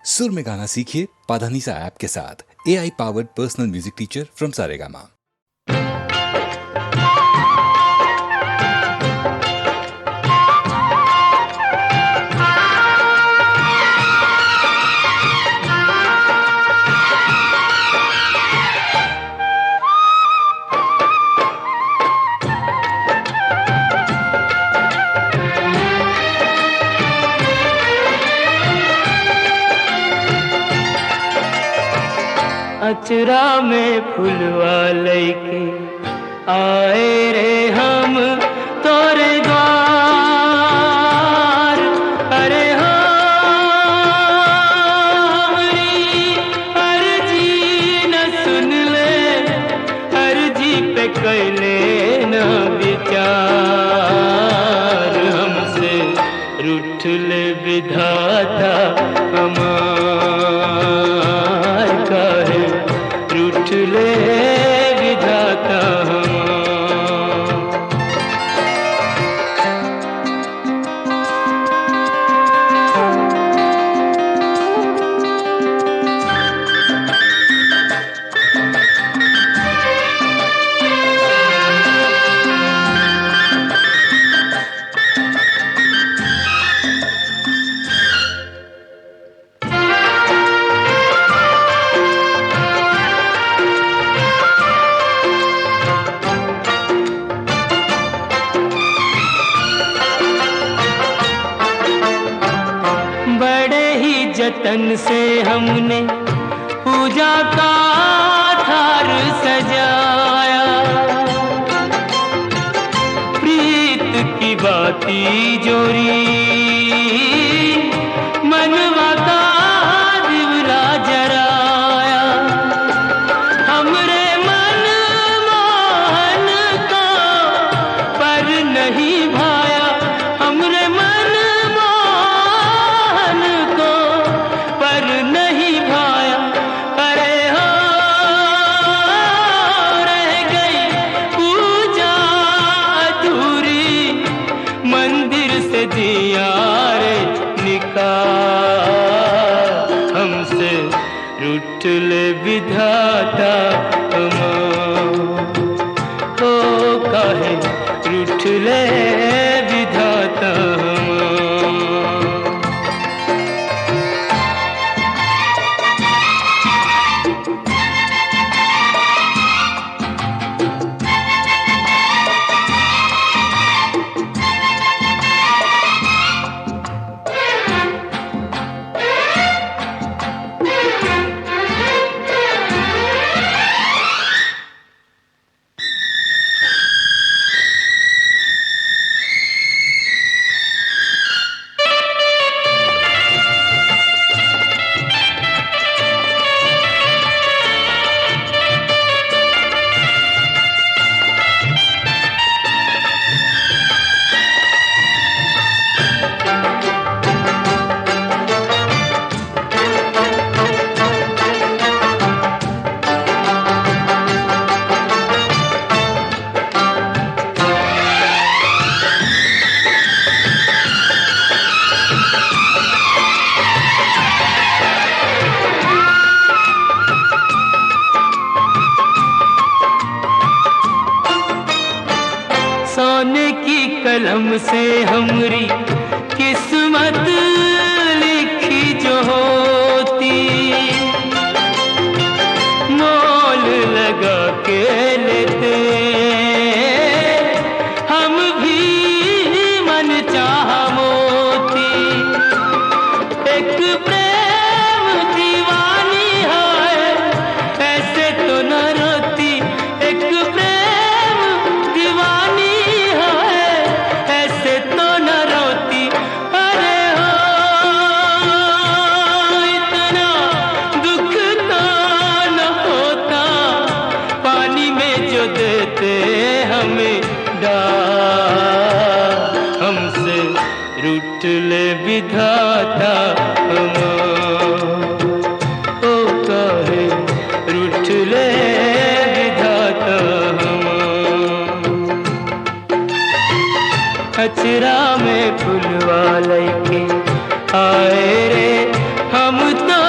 सुर में गाना सीखिए पाधानीसा ऐप के साथ। AI powered personal music teacher from Saregama. अचरा में फुलवा लैके आए रे हम तोरे द्वार। अरे हमारी अर्जी न सुन ले, अर्जी पे कैले न विचार। हमसे रूठ ले विधाता हमार, काहे रूठ ले विधाता हमार। जतन से हमने पूजा का थार सजाया, प्रीत की बाती जोरी मनवा का दिवला जराया। हमरे मन मोहन को पर नहीं भाया, हमरे मन मोहन को पर नहीं भाया। अरे हो रह गई पूजा अधूरी, मंदिर से दिया रे निकाल। हमसे रूठ ले विधाता हमार, हो काहे रूठ ले विधाता हमार। सोने की कलम से हमरी किस्मत लिखी जो होती, मोल लगा के लेते हम भी मन चाह मोती। एक प्रेम दीवानी है ऐसे तो न रोती, एक प्रेम दीवानी ऐसे तो न रोती। अरे हो इतना दुख तो न होता, पानी में जो देते हमें डाल। हमसे रूठ ले विधाता हमार, ओ काहे रूठ ले विधाता हमार। अचरा में फुलवा लैके आए रे हम तो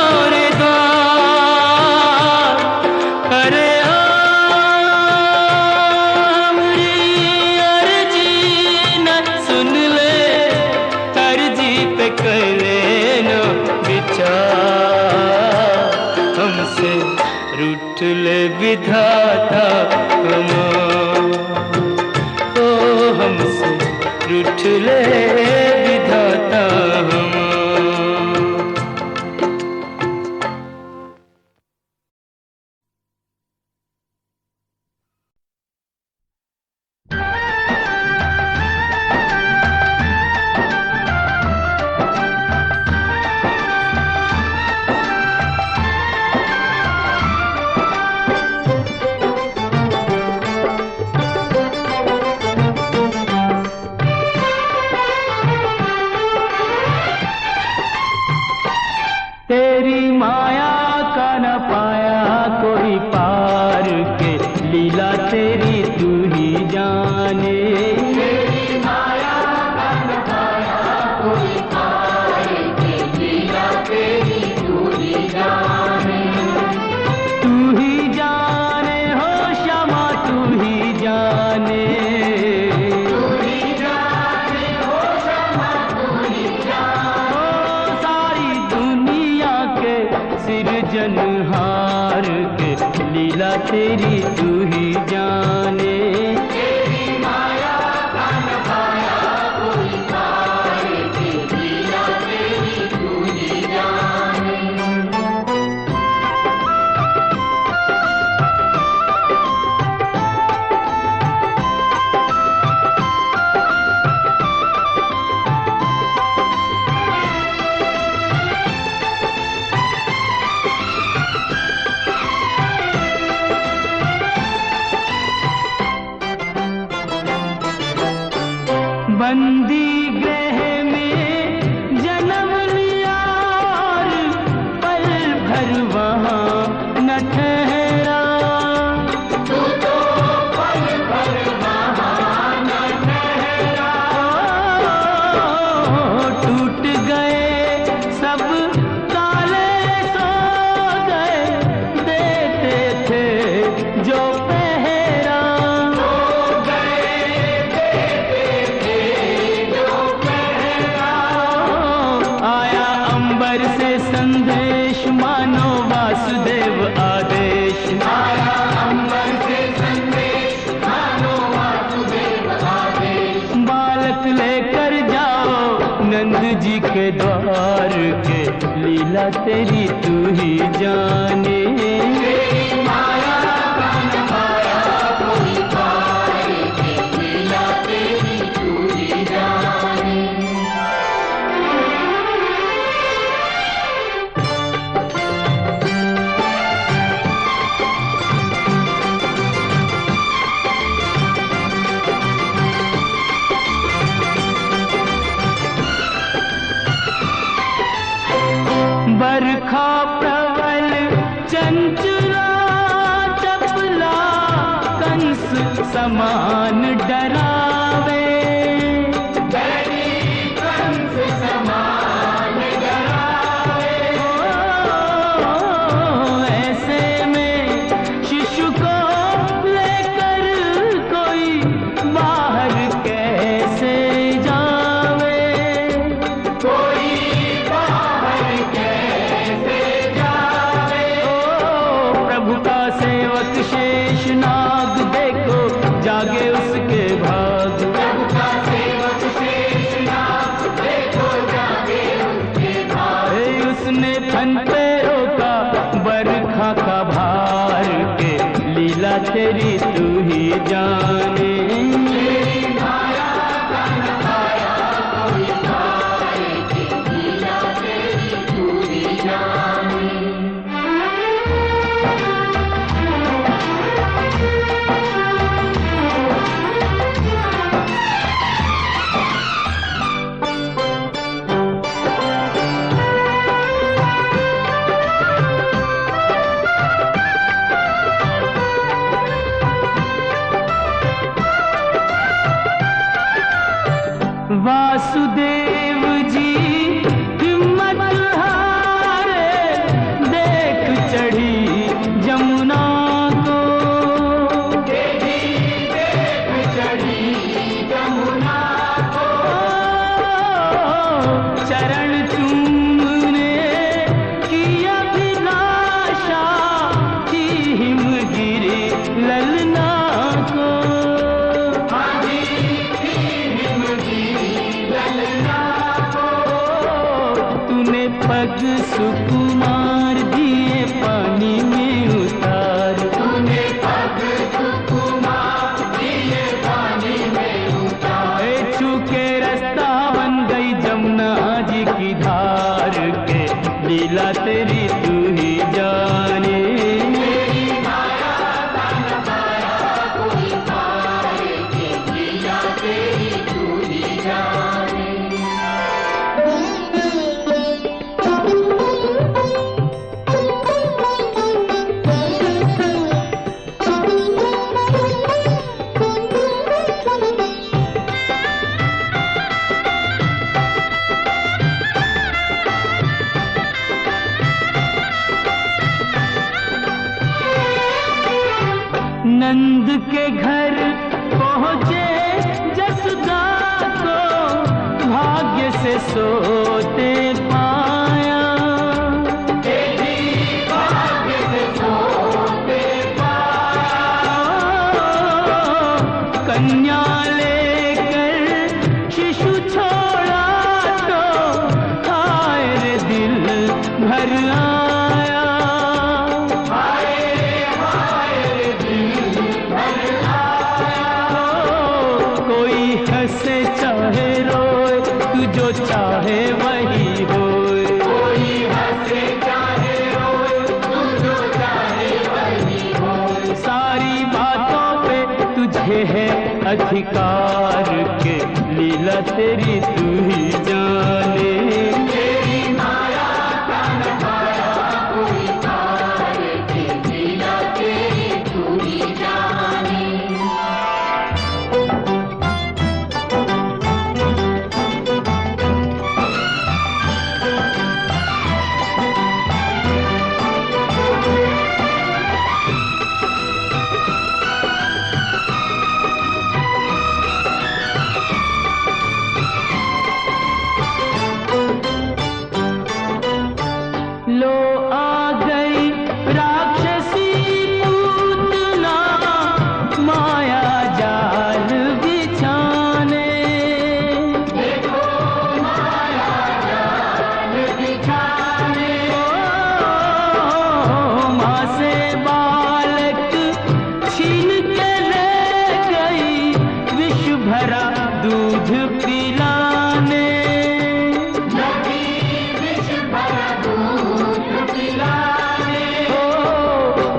ले विधाता हमार, ओ हमसे रूठ ले विधाता हमार। तेरी माया का न पाया कोई पार के, लीला तेरी तू ही जाने। तेरी माया का न पाया कोई पार के, लीला तेरी तू ही जाने। तू ही जाने हो श्यामा तू ही जाने, तू ही जाने हो श्यामा तू ही जाने। ओ सारी दुनिया के सिरजनहार के, लीला तेरी तू ही जाने। तेरी माया का न पाया कोई पार के, लीला तेरी तू ही जाने। बंदी गृह में जन्म लिया और पल भर वहाँ न ठहरा। तू तो पल भर वहाँ न ठहरा। टूट गए सब ताले सो गए, देते थे जो पहरा। सो गए देते थे आया अंबर से संदेश मानो वासुदेव आदेश। आया अंबर से संदेश मानो वासुदेव आदेश। बालक लेकर जाओ नंद जी के द्वार के, लीला तेरी तू ही जाने। तेरी माया का न पाया कोई पार के, लीला तेरी तू ही जाने। बरखा प्रबल चंचला चपला, कंस समान डरावे। कंस समान डरावे। ऐसे में शिशु को लेकर कोई बाहर कैसे जावे। कोई प्रभु का सेवक शेष नाग देखो जागे उसके भाग। प्रभु का सेवक शेष नाग देखो जागे उसके भाग। उसने फन पे रोका बरखा का भार के, लीला तेरी तू ही जाने। तेरी माया का न पाया कोई पार के, लीला तेरी तू ही जाने। सुकुमार दिए पानी में उतार, तूने पग सुकुमार दिए पानी में उतार। छू के रास्ता बन गई जमुना जी की धार के, लीला तेरी तू ही जाने। तेरी माया तन माया कोई पार के, लीला तेरी तू ही जाने। नंद के घर पहुँचे जसोदा को, भाग्य से सोते पाया। तेरी भाग्य से सोते पाया। कन्या लेकर शिशु छोड़ा तो, हाय रे दिल भर आया। हाय रे दिल भर आया। कोई हंसे चाहे रोए, तू जो चाहे वही होए। कोई हंसे चाहे रोए, तू जो चाहे वही हो। सारी बातों पे तुझे है अधिकार के, लीला तेरी तू ही जाने। तेरी माया तन माया कोई पार के, लीला तेरी तू ही जाने। लो आ गई राक्षसी पूतना, माया जाल बिछाने। देखो माया जाल बिछाने। माँ से बालक छीन के ले गई, विष भरा दूध पिलाने। नदी विष भरा दूध पिलाने।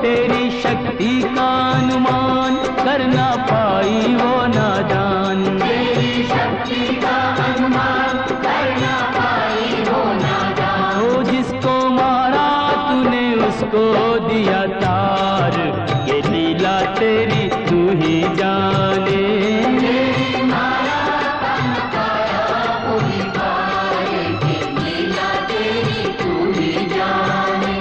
तेरी शक्ति का अनुमान कर ना पाई वो नादान। तेरी शक्ति का अनुमान कर ना पाई हो नादान। ओ जिसको मारा तूने उसको दिया तार, ये लीला तेरी तू ही जाने। तेरी माया तन माया कोई पार के, लीला तेरी तू ही जाने।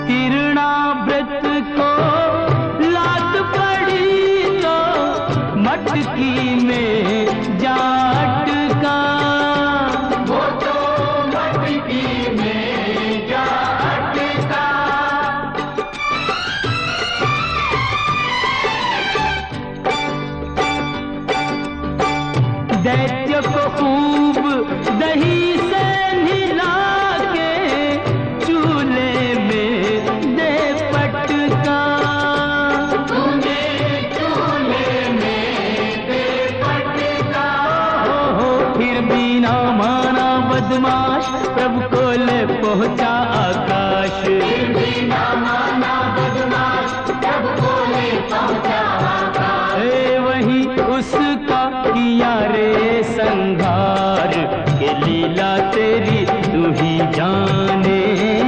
तिरणाव्रत को लात पड़ी तो, मटकी में जाट का। वो तो मटकी में जा अटका। दैत्य को खूब दही से हिला के, चूल्हे में दे पटका। तूने चूल्हे में दे पटका। फिर भी ना माना बदमाश, प्रभु को ले पहुंचा आकाश। फिर भी ना माना बदमाश, प्रभु को ले पहुंचा आकाश। वही उसका किया रे संहार, के लीला तेरी तू ही जाने।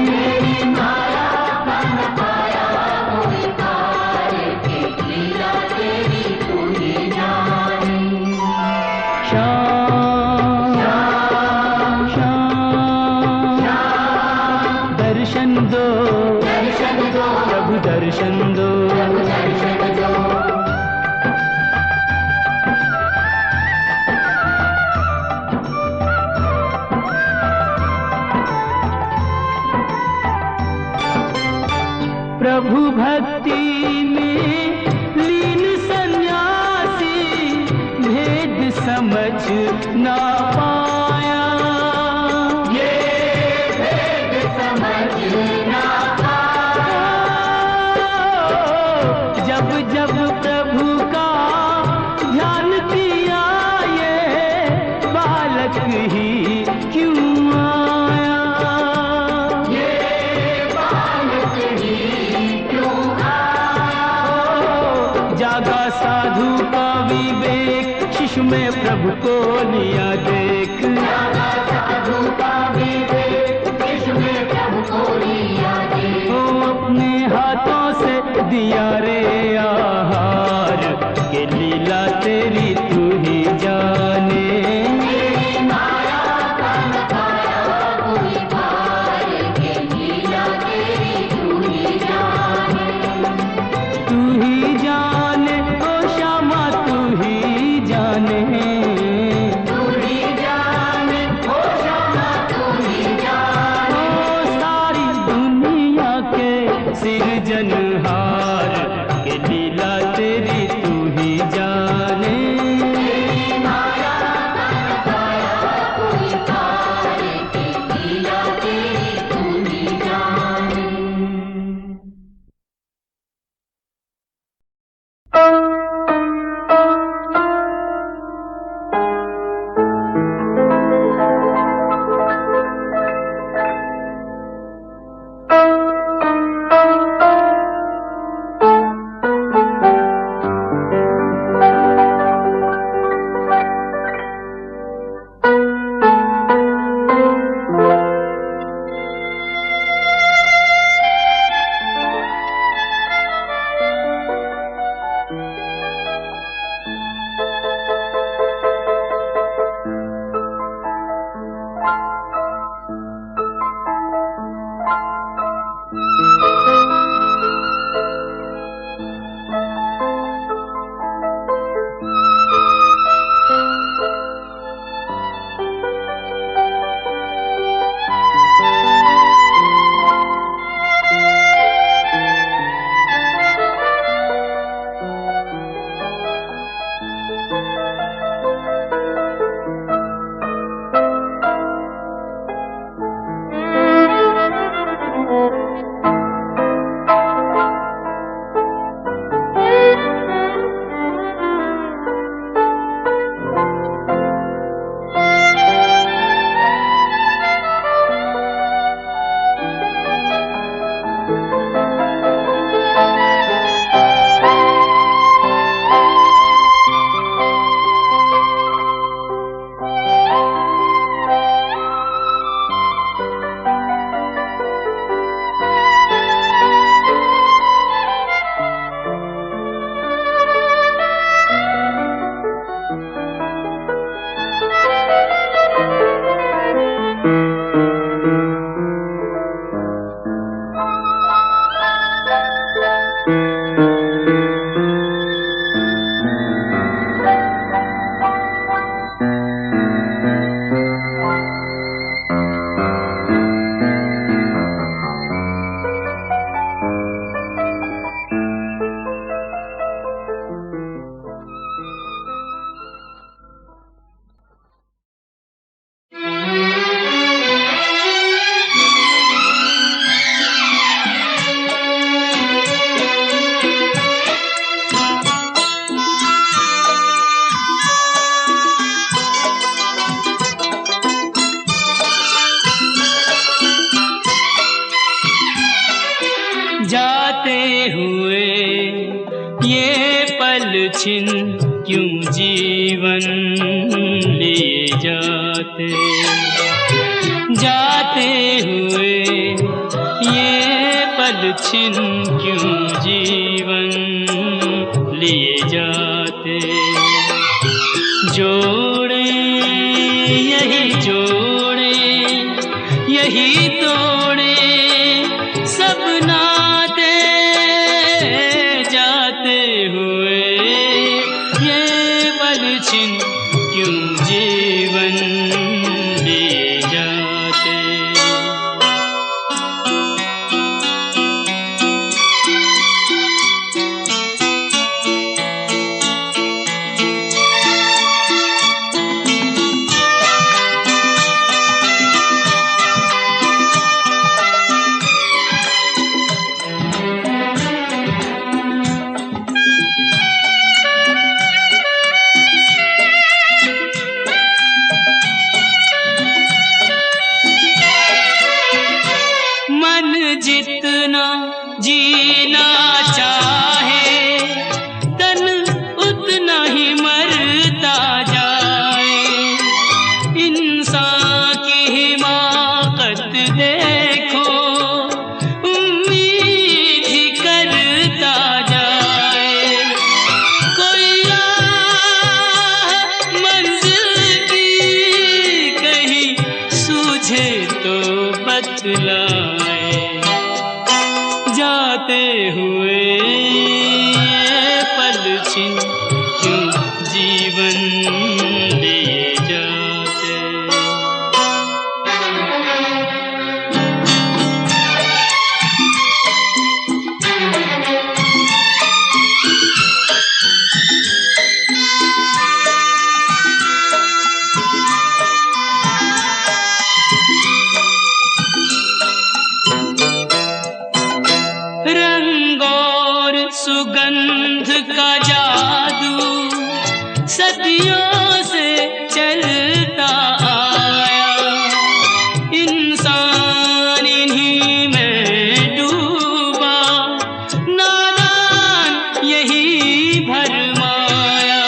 तेरी माया तन माया कोई पार के, लीला तेरी तू ही जाने। श्याम श्याम श्याम, दर्शन दो प्रभु दर्शन दो। दर्शन दो। प्रभु भक्ति में लीन सन्यासी भेद समझ ना पाया। ये भेद समझ ना पाया। जब जब प्रभु का ध्यान किया ये बालक ही क्यों आया। ये बालक ही क्यों आया। जागा साधु का विवेक शिशु में प्रभु को लिया देख। जागा साधु का विवेक शिशु में प्रभु को लिया देख। ओ अपने हाथों से दिया रे आहार के लीला तेरी तू ही जाने। तेरी माया का न पाया कोई पार के लीला तेरी तू ही जाने। तू ही जाने ओ श्यामा तू ही जाने। तू ही जाने ओ श्यामा तू ही जाने। ओ सारी दुनिया के सिरजनहार के लीला तेरी तू ही जाने। तेरी माया का न पाया कोई पार के लीला तेरी तू ही जाने। छिन क्यों जीवन लिए जाते जाते हुए ये पल छिन क्यों जीवन लिए जाते। जोड़े यही तोड़े सब नाते जाते हुए ये पल छिन क्यों जीवन लिए जाते। जितना जीना चाहे तन उतना ही मरता जाए। इंसान की हिमाकत देखो, उम्मीद ही करता जाए। कोई राह मंजिल की कहीं सूझे तो बतलाए। जाते हुए ये पल छिन क्यों जीवन लिए जाते। रंग और सुगंध का जादू सदियों से चलता आया। इंसान इन्हीं में डूबा, नादान यही भरमाया।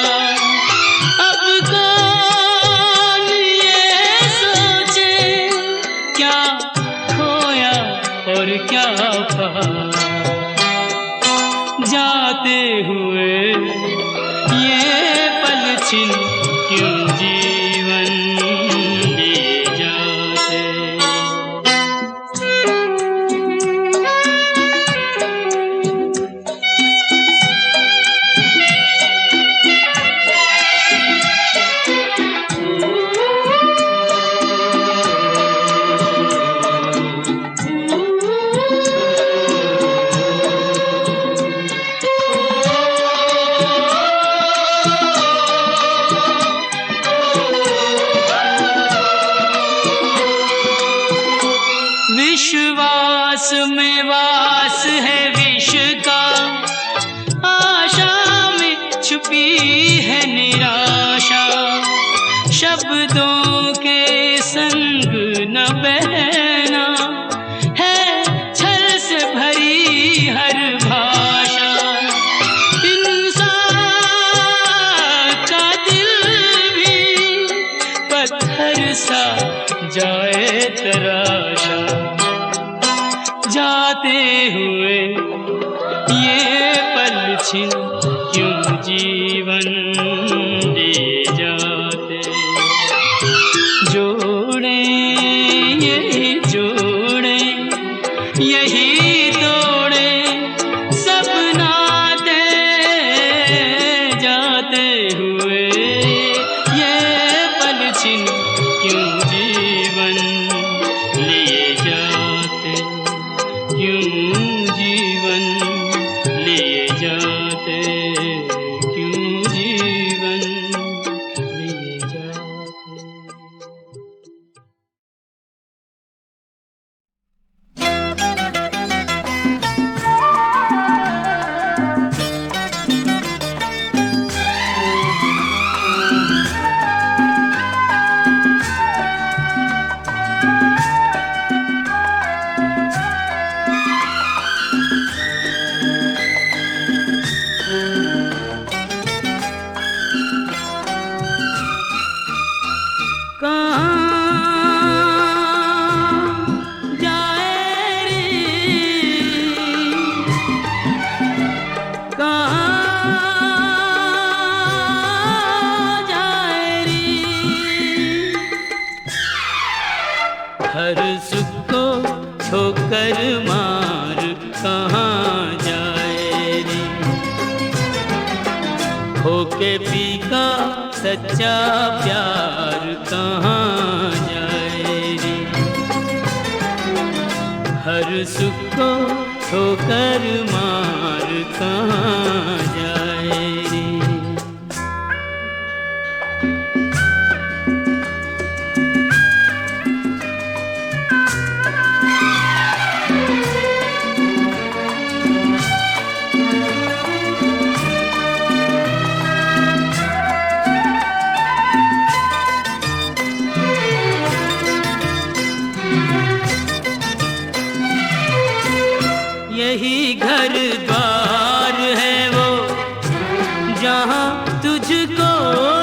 अब कौन ये सोचे क्या खोया और क्या पाया। जाते हुए ये पल छिन क्यों जीवन लिए जाते। विश्वास में वास है विष का, आशा में छुपी है निराशा। शब्दों के संग न बहना है छल से भरी हर भाषा। इंसान का दिल भी पत्थर सा जाए तराशा। जाते हुए ये पल छिन क्यों जीवन लिए जाते। जोड़े यही जोड़े यही तोड़े सब नाते। जाते हुए ये पल छिन क्यों जीवन लिए जाते। क्यों जीवन लिए जाते। क्यों जीवन लिए जाते। हर सुख को ठोकर मार कहाँ जाए रे। होके फीका सच्चा प्यार कहाँ जाए रे। हर सुख को ठोकर मार कहाँ जाए रे। यही घर द्वार है वो जहाँ तुझको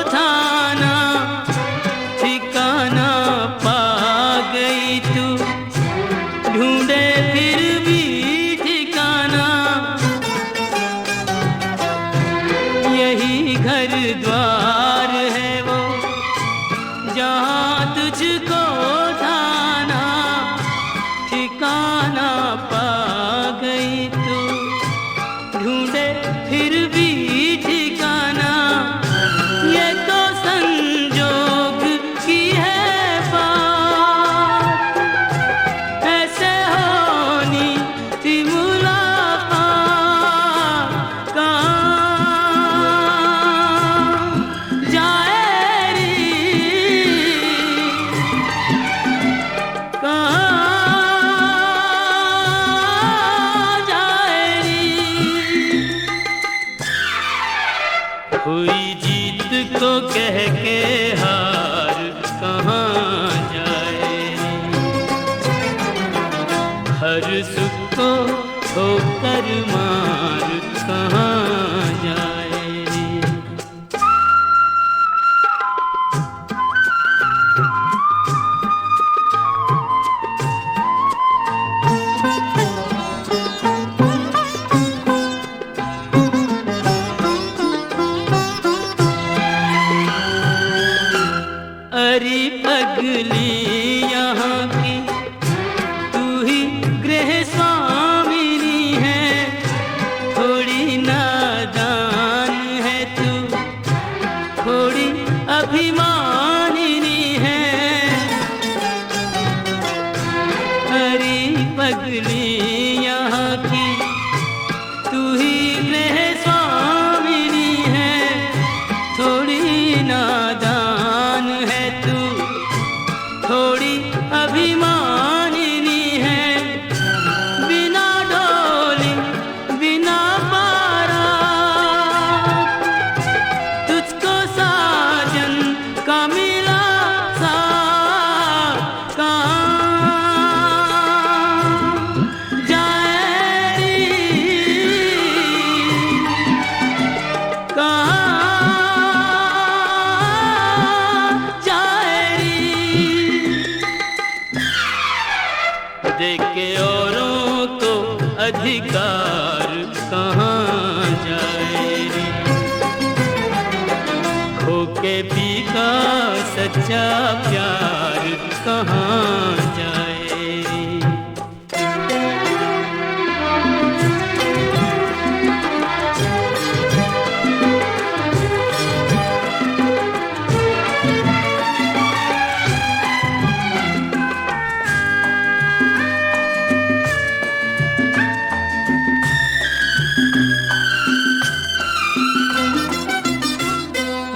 थाना ठिकाना पा गई तू, ढूंढे फिर भी ठिकाना। यही घर द्वार है वो जहाँ तुझको थाना ठिकाना पा गई तू, ढूंढे फिर भी ठिकाना। ये तो संजोग की है बात, ऐसे होनी थी मुलाकात। कहाँ जाए रे, कहाँ जाए रे। हुई जीत को कह के हार कहाँ जाए रे, हर सुख को ठोकर मार कहाँ जाए रे। अरे पगली यहाँ की तू ही गृह स्वामिनी है, थोड़ी नादान है तू, थोड़ी अभिमानिनी है। अरे पगली यहाँ की तू ही गृह स्वामिनी है, थोड़ी नादान है तू, थोड़ी अभिमानिनी है। बिना डोली बिना बारात तुझको साजन का मिला साथ, कहाँ जाए रे, कहाँ जाए रे। देख के औरों को अधिकार कहाँ जाए रे, खो के पी का सच्चा प्यार कहाँ जाए रे।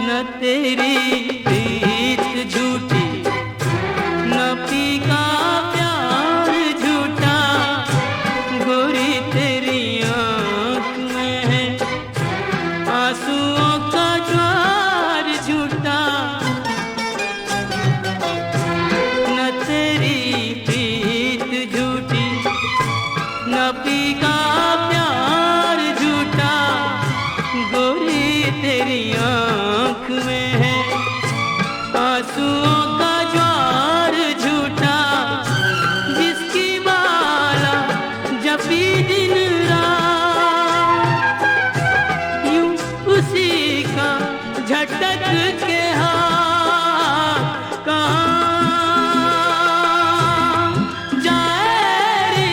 न तेरी प्रीत झूठी, न पी का प्यार झूठा, गोरी तेरी आँख में है आंसुओं का ज्वार झूठा। न तेरी प्रीत झूठी, न पी का प्यार झूठा, गोरी तेरी आँख में है आंसुओं का ज्वार झूठा। जिसकी माला जपी दिन रात, यूं उसी का झटक के हाथ, कहाँ जाए रे,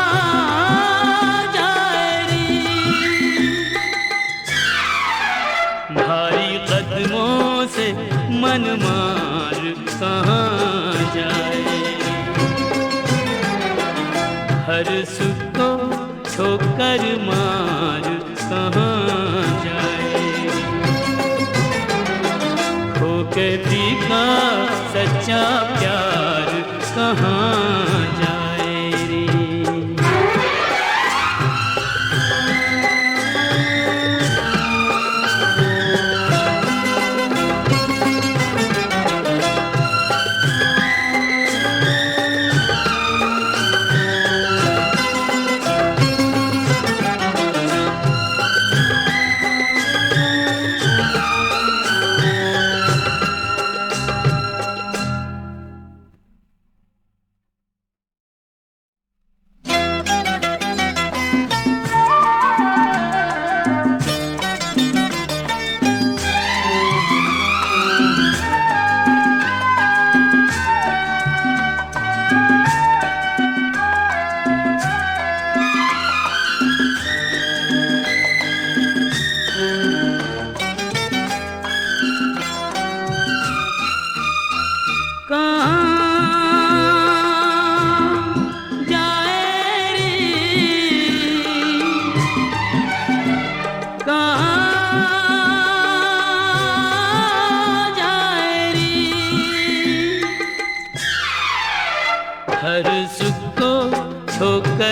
कहाँ जाए रे। भारी कदमों से मन मार कहाँ जाए, हर सुख को ठोकर मार कहाँ जाए। खो के पी का सच्चा प्यार कहाँ जाए रे।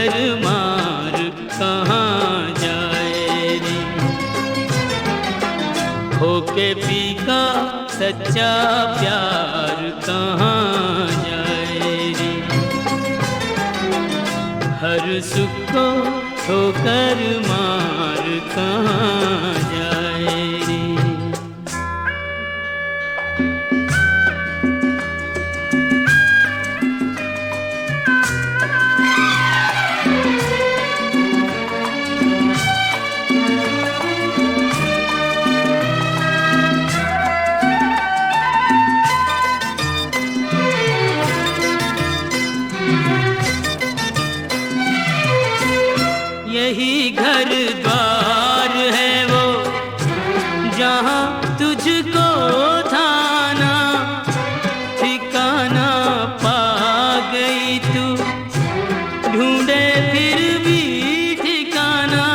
ठोकर मार कहाँ जाए रे। होके पी का सच्चा प्यार कहाँ जाए रे। हर सुख को ठोकर मार कहाँ जाए रे। यही घर द्वार है वो जहाँ तुझको थाना ठिकाना पा गई तू। ढूंढे फिर भी ठिकाना।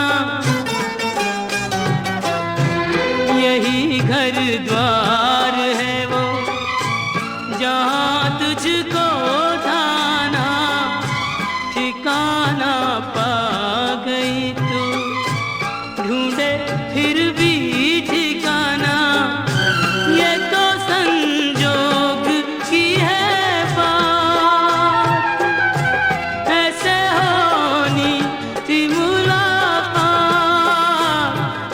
यही घर द्वार है वो जहाँ तुझको थाना ठिकाना पा गई तू। ढूंढे फिर भी ठिकाना। ये तो संजोग की है बात, ऐसे होनी थी मुलाकात।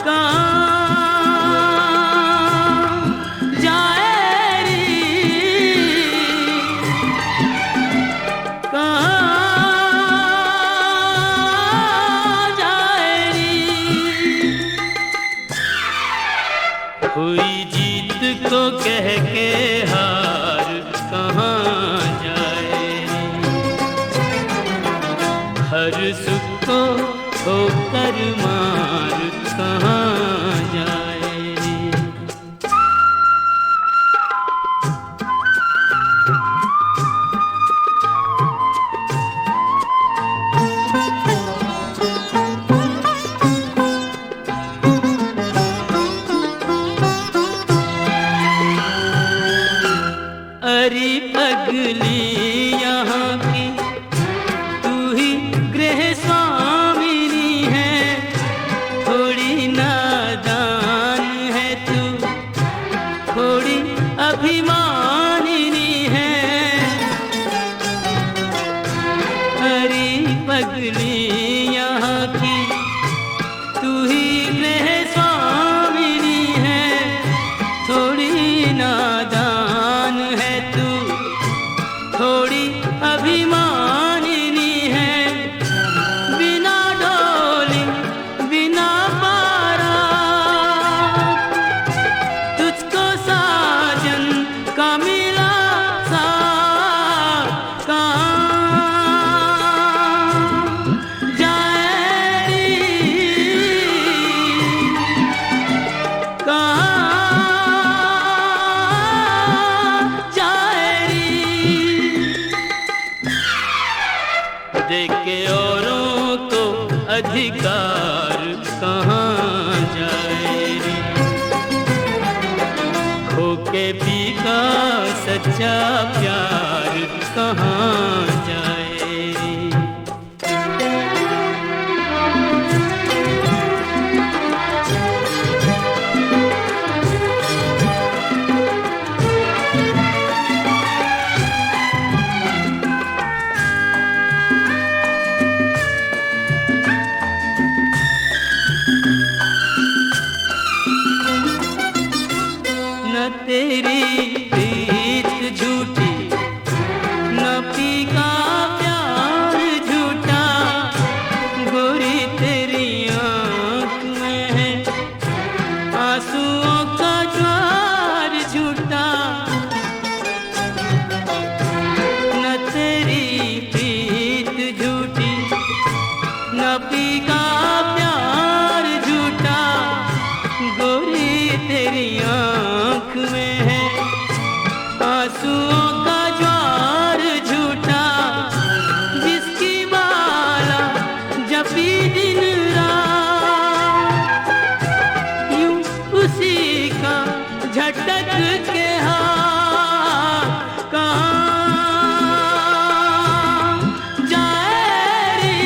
कहाँ जाए रे, कहाँ हुई जीत को कह के हार कहाँ जाए रे। हर सुख को ठोकर मार कहाँ जाए रे। अरे पगली यहाँ की तू ही गृह स्वामिनी है। थोड़ी नादान है तू, थोड़ी अभिमानिनी है। अरे पगली यहाँ की तू ही गृह स्वामिनी है। थोड़ी नादान है तू, थोड़ी अभिमानिनी है। बिना डोली बिना पारा तुझको साजन का मिला साथ। कहाँ जाए रे, कहाँ देके औरों को अधिकार कहाँ जाए रे। खोके पी का सच्चा प्यार कहाँ जाए रे। न तेरी प्रीत झूठी, न पी का प्यार झूठा। गोरी तेरी आँख में है आंसुओं का ज्वार झूठा। न तेरी प्रीत झूठी, न पी का प्यार झूठा। गोरी तेरी आँख में है आंसुओं का ज्वार झूठा। जिसकी माला जपी दिन रात, यूं उसी का झटक के हाथ। कहाँ जाए रे,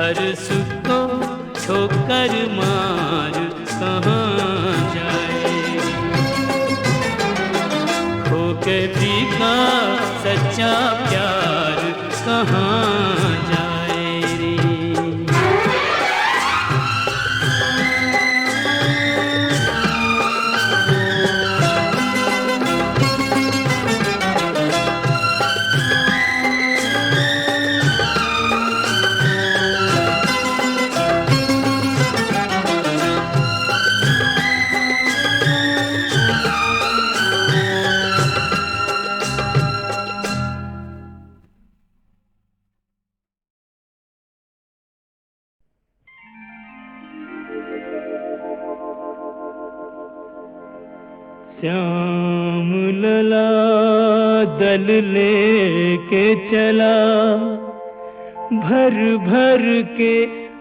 हर सुख को ठोकर मार कहाँ जाए। खो के फीका सच्चा प्यार कहाँ जाए रे। श्याम लला दल लेके चला, भर भर के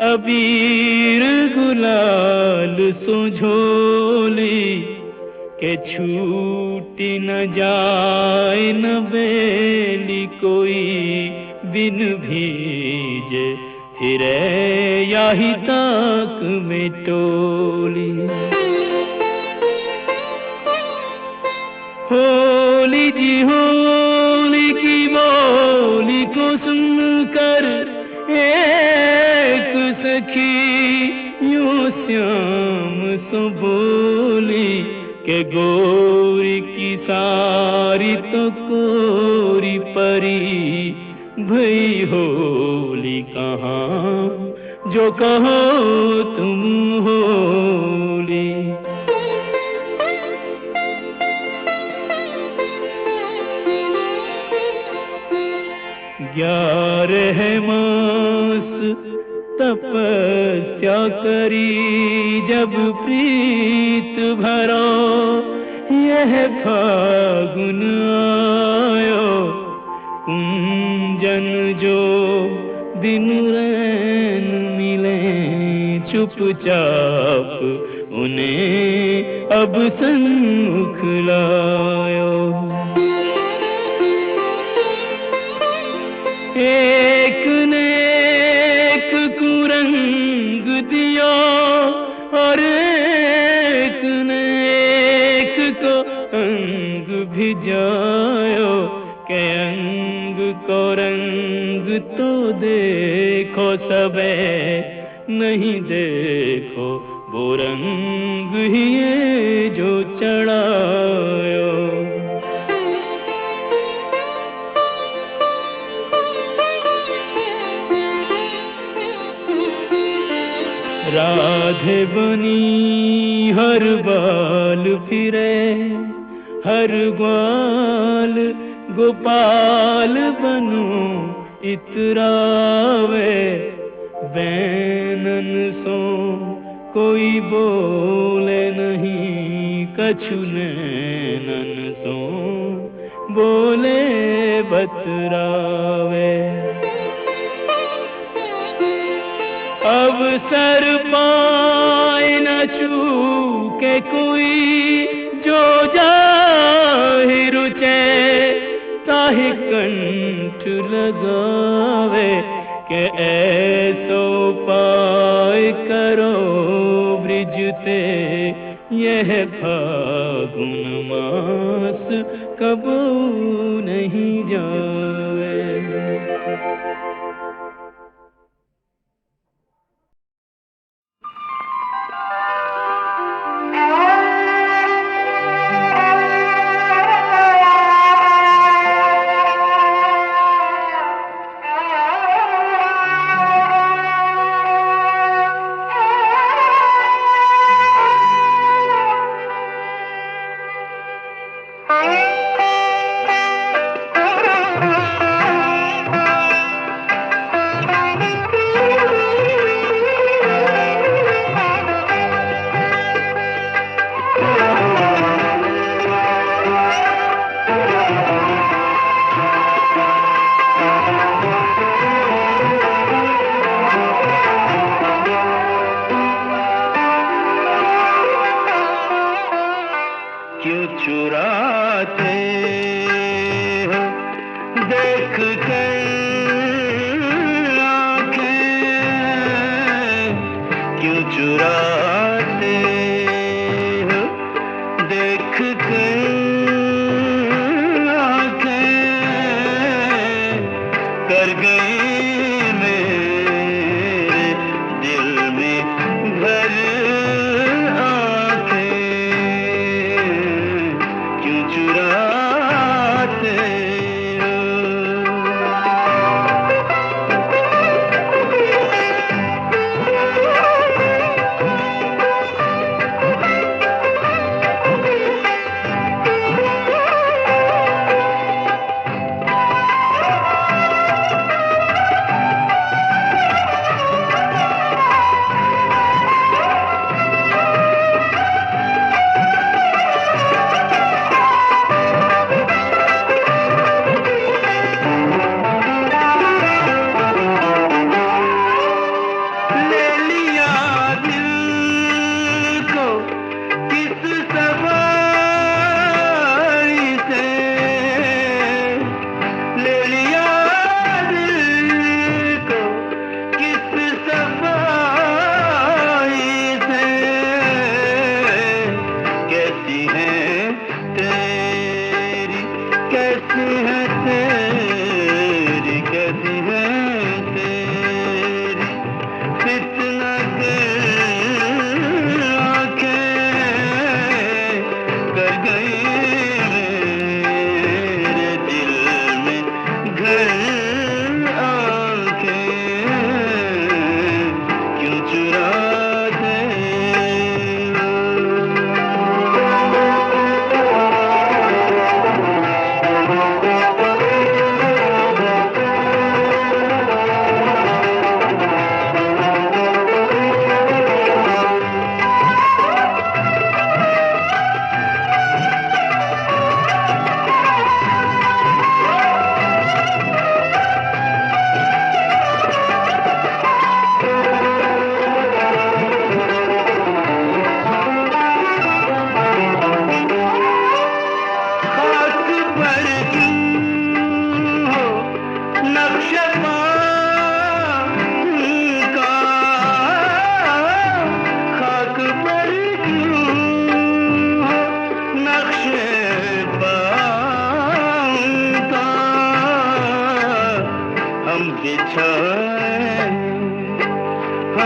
अबीर गुलाल सो झोली, के छूटी न जाए न बेली कोई बिन भीजे, फिरे याही ताक में टोली। होली जी होली की बोली को सुनकर एक सखी यूं श्याम सो बोली, के गोरी की सारी तो कोरी परी, भई होली कहाँ जो कहो तुम होली। 11 मास तपस्या करी, जब प्रीत भरो यह फागुन आयो, कुंजन जो दिन रैन मिले चुपचाप, उन्हें अब सन्मुख लायो। एक ने एक कुरंग दियो, और एक ने एक को अंग भिजायो, के अंग को रंग तो देखो सबे, नहीं देखो वो रंग ही ये जो चढ़ायो। राधे बनी हर बाल फिरे, हर ग्वाल गोपाल बनो इतरावे, बैनन सो कोई बोले नहीं, कछु नैनन सो बोले बतरावे। अब सर पाए न चूके कोई, जो जाहि रुचे ताहि कंठ लगावे, के ऐसो पाए करो ब्रिजते, यह फागुन मास कबू नहीं जावे।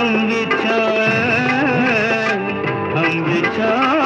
हम बिछाए